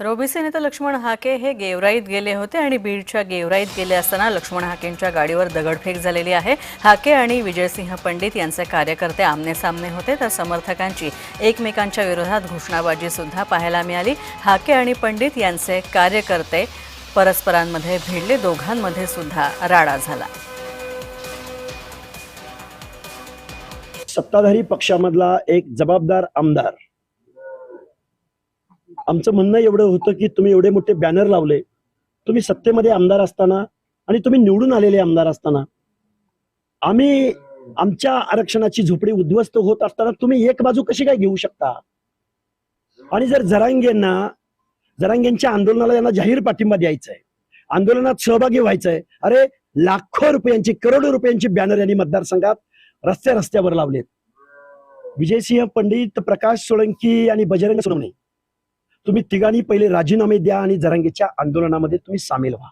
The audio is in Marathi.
तर ओबीसी नेते लक्ष्मण हाके हे गेवराईत गेले होते आणि बीडच्या गेवराईत गेले असताना लक्ष्मण हाकेंच्या गाडीवर दगडफेक झालेली आहे। हाके आणि विजयसिंह पंडित यांचे कार्यकर्ते आमनेसामने होते, तर समर्थकांची एकमेकांच्या विरोधात घोषणाबाजी सुद्धा पाहायला मिळाली। हाके आणि पंडित यांचे कार्यकर्ते परस्परांमध्ये भिडले, दोघांमध्ये सुद्धा राडा झाला। सत्ताधारी पक्षामधला एक जबाबदार आमदार, आमचं म्हणणं एवढं होतं की तुम्ही एवढे मोठे बॅनर लावले, तुम्ही सत्तेमध्ये आमदार असताना आणि तुम्ही निवडून आलेले आमदार असताना, आम्ही आमच्या आरक्षणाची झोपडी उद्ध्वस्त होत असताना तुम्ही एक बाजू कशी काय घेऊ शकता? आणि जर जरांगेंच्या आंदोलनाला यांना जाहीर पाठिंबा द्यायचा आहे, आंदोलनात सहभागी व्हायचंय, अरे लाखो रुपयांची करोडो रुपयांची बॅनर यांनी मतदारसंघात रस्त्यावर लावलेत। विजयसिंह पंडित, प्रकाश सोळंकी आणि बजरंग सोनवणे, तुम्ही तिघांनी पहिले राजीनामे द्या आणि जरांगेच्या आंदोलनामध्ये तुम्ही सामील व्हा।